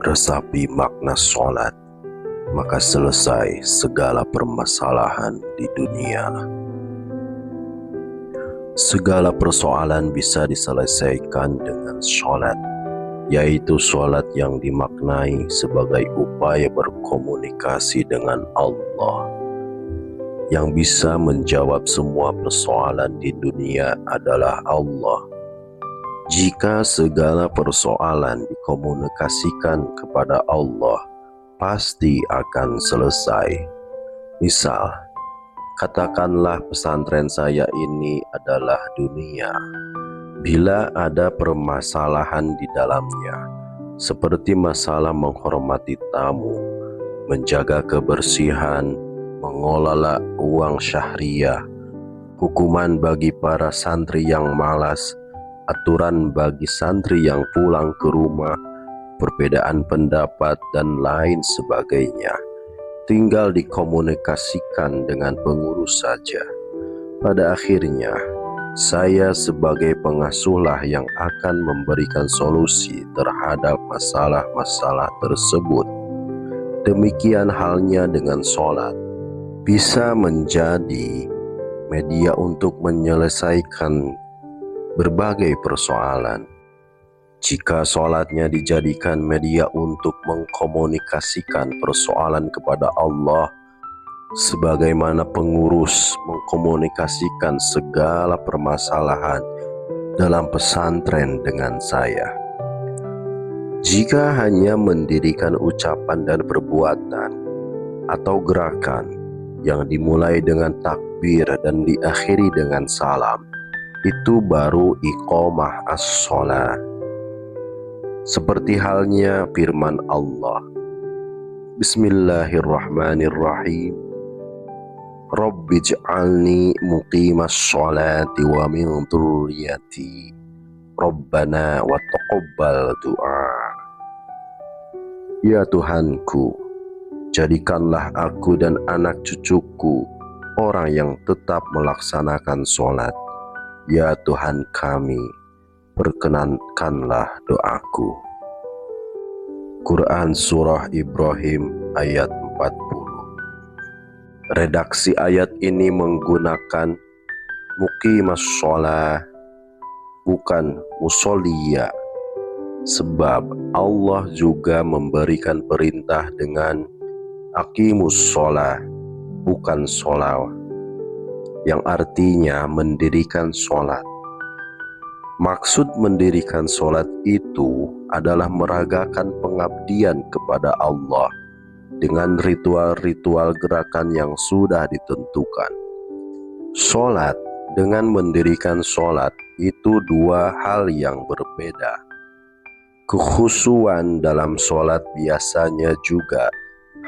Resapi makna sholat, maka selesai segala permasalahan di dunia. Segala persoalan bisa diselesaikan dengan sholat, yaitu sholat yang dimaknai sebagai upaya berkomunikasi dengan Allah. Yang bisa menjawab semua persoalan di dunia adalah Allah. Jika segala persoalan dikomunikasikan kepada Allah, pasti akan selesai. Misal, katakanlah pesantren saya ini adalah dunia. Bila ada permasalahan di dalamnya, seperti masalah menghormati tamu, menjaga kebersihan, mengelola uang syahriah, hukuman bagi para santri yang malas, aturan bagi santri yang pulang ke rumah, perbedaan pendapat, dan lain sebagainya, tinggal dikomunikasikan dengan pengurus saja. Pada akhirnya, saya sebagai pengasuhlah yang akan memberikan solusi terhadap masalah-masalah tersebut. Demikian halnya dengan sholat, bisa menjadi media untuk menyelesaikan berbagai persoalan. Jika sholatnya dijadikan media untuk mengkomunikasikan persoalan kepada Allah, sebagaimana pengurus mengkomunikasikan segala permasalahan dalam pesantren dengan saya. Jika hanya mendirikan ucapan dan perbuatan atau gerakan yang dimulai dengan takbir dan diakhiri dengan salam, itu baru iqamah as-sholah. Seperti halnya firman Allah, Bismillahirrahmanirrahim, Rabbij'alni muqimas sholati wa min dzurriyyati Rabbana wa taqabbal du'a. Ya Tuhanku, jadikanlah aku dan anak cucuku orang yang tetap melaksanakan sholat. Ya Tuhan kami, perkenankanlah doaku. Quran Surah Ibrahim ayat 40. Redaksi ayat ini menggunakan muqimas sholah, bukan musolliya, sebab Allah juga memberikan perintah dengan aqimus sholah, bukan sholawat, yang artinya mendirikan sholat. Maksud mendirikan sholat itu adalah meragakan pengabdian kepada Allah dengan ritual-ritual gerakan yang sudah ditentukan. Sholat dengan mendirikan sholat itu dua hal yang berbeda. Kekhusyuan dalam sholat biasanya juga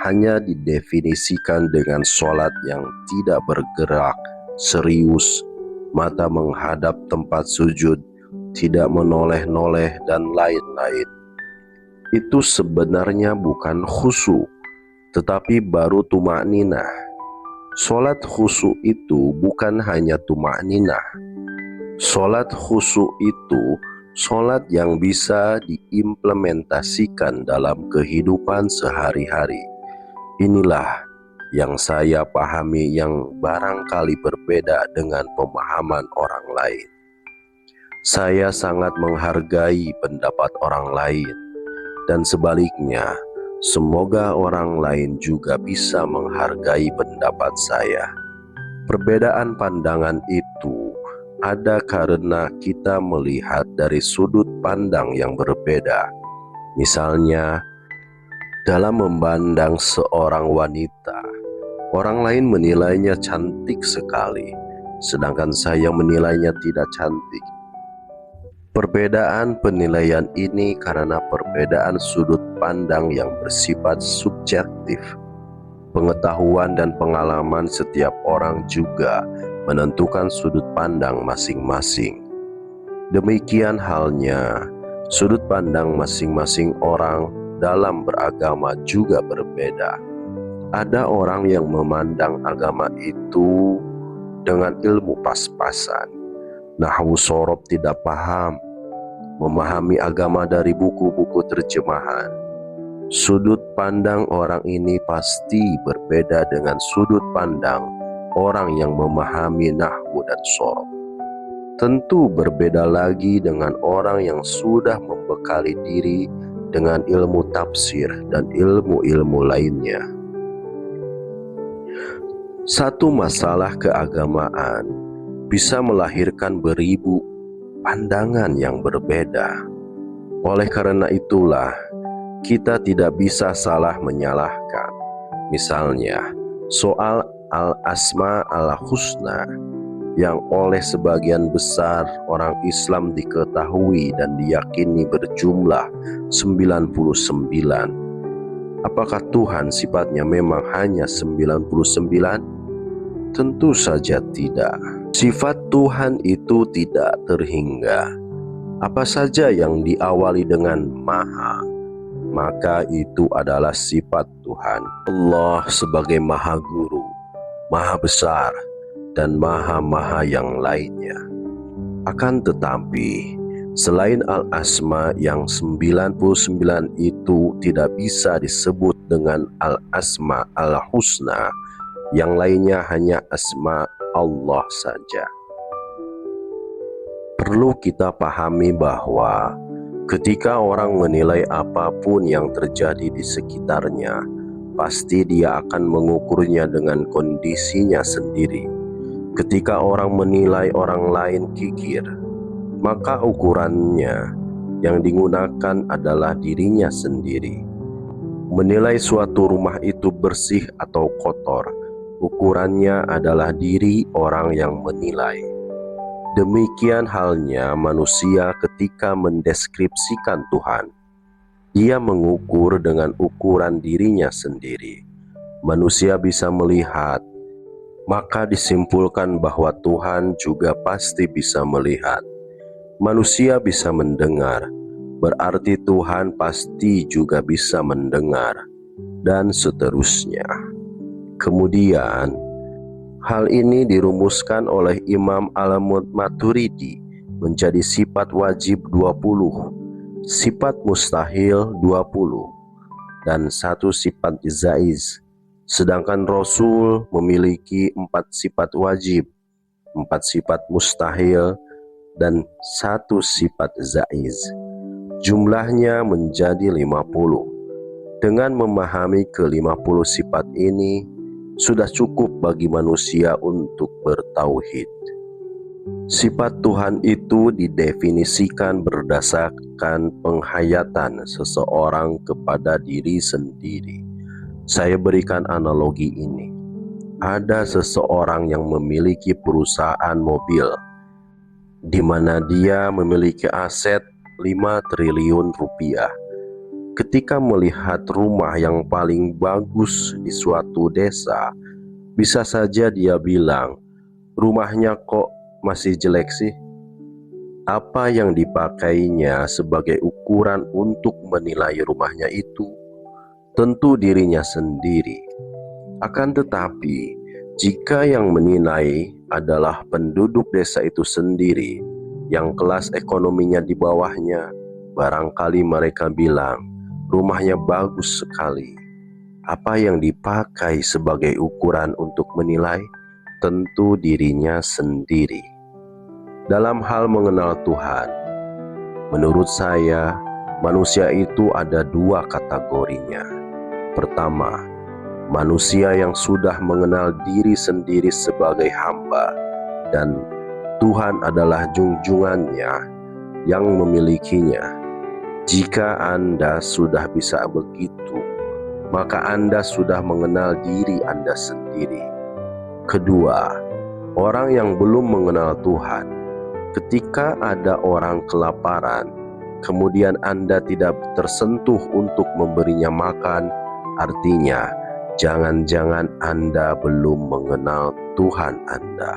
hanya didefinisikan dengan sholat yang tidak bergerak, serius, mata menghadap tempat sujud, tidak menoleh-noleh, dan lain-lain. Itu sebenarnya bukan khusyuk, tetapi baru tumakninah. Sholat khusyuk itu bukan hanya tumakninah. Sholat khusyuk itu sholat yang bisa diimplementasikan dalam kehidupan sehari-hari. Inilah yang saya pahami yang barangkali berbeda dengan pemahaman orang lain. Saya sangat menghargai pendapat orang lain, dan sebaliknya, semoga orang lain juga bisa menghargai pendapat saya. Perbedaan pandangan itu ada karena kita melihat dari sudut pandang yang berbeda. Misalnya, dalam memandang seorang wanita, orang lain menilainya cantik sekali, sedangkan saya menilainya tidak cantik. Perbedaan penilaian ini karena perbedaan sudut pandang yang bersifat subjektif. Pengetahuan dan pengalaman setiap orang juga menentukan sudut pandang masing-masing. Demikian halnya, sudut pandang masing-masing orang dalam beragama juga berbeda. Ada orang yang memandang agama itu dengan ilmu pas-pasan, nahwu shorob tidak paham, memahami agama dari buku-buku terjemahan. Sudut pandang orang ini pasti berbeda dengan sudut pandang orang yang memahami nahwu dan shoroh. Tentu berbeda lagi dengan orang yang sudah membekali diri dengan ilmu tafsir dan ilmu-ilmu lainnya. Satu masalah keagamaan bisa melahirkan beribu pandangan yang berbeda. Oleh karena itulah, kita tidak bisa salah menyalahkan. Misalnya, soal al-asma al-husna yang oleh sebagian besar orang Islam diketahui dan diyakini berjumlah 99. Apakah Tuhan sifatnya memang hanya 99? Tentu saja tidak. Sifat Tuhan itu tidak terhingga. Apa saja yang diawali dengan maha, maka itu adalah sifat Tuhan. Allah sebagai maha guru, maha besar, dan maha-maha yang lainnya. Akan tetapi, selain al-asma yang 99 itu tidak bisa disebut dengan al-asma al-husna, yang lainnya hanya asma Allah saja. Perlu kita pahami bahwa ketika orang menilai apapun yang terjadi di sekitarnya, pasti dia akan mengukurnya dengan kondisinya sendiri. Ketika orang menilai orang lain kikir, maka ukurannya yang digunakan adalah dirinya sendiri. Menilai suatu rumah itu bersih atau kotor, ukurannya adalah diri orang yang menilai. Demikian halnya manusia ketika mendeskripsikan Tuhan. Dia mengukur dengan ukuran dirinya sendiri. Manusia bisa melihat, maka disimpulkan bahwa Tuhan juga pasti bisa melihat. Manusia bisa mendengar, berarti Tuhan pasti juga bisa mendengar, dan seterusnya. Kemudian, hal ini dirumuskan oleh Imam Al-Maturidi menjadi sifat wajib 20, sifat mustahil 20, dan satu sifat jaiz. Sedangkan Rasul memiliki 4 sifat wajib, 4 sifat mustahil, dan 1 sifat jaiz. Jumlahnya menjadi 50. Dengan memahami ke-50 sifat ini, sudah cukup bagi manusia untuk bertauhid. Sifat Tuhan itu didefinisikan berdasarkan penghayatan seseorang kepada diri sendiri. Saya berikan analogi ini. Ada seseorang yang memiliki perusahaan mobil, di mana dia memiliki aset 5 triliun rupiah. Ketika melihat rumah yang paling bagus di suatu desa, bisa saja dia bilang, rumahnya kok masih jelek sih? Apa yang dipakainya sebagai ukuran untuk menilai rumahnya itu? Tentu dirinya sendiri. Akan tetapi, jika yang menilai adalah penduduk desa itu sendiri, yang kelas ekonominya di bawahnya, barangkali mereka bilang, rumahnya bagus sekali. Apa yang dipakai sebagai ukuran untuk menilai? Tentu dirinya sendiri. Dalam hal mengenal Tuhan, menurut saya, manusia itu ada 2 kategorinya. Pertama, manusia yang sudah mengenal diri sendiri sebagai hamba dan Tuhan adalah junjungannya yang memilikinya. Jika Anda sudah bisa begitu, maka Anda sudah mengenal diri Anda sendiri. Kedua, orang yang belum mengenal Tuhan, ketika ada orang kelaparan, kemudian Anda tidak tersentuh untuk memberinya makan, artinya jangan-jangan Anda belum mengenal Tuhan Anda.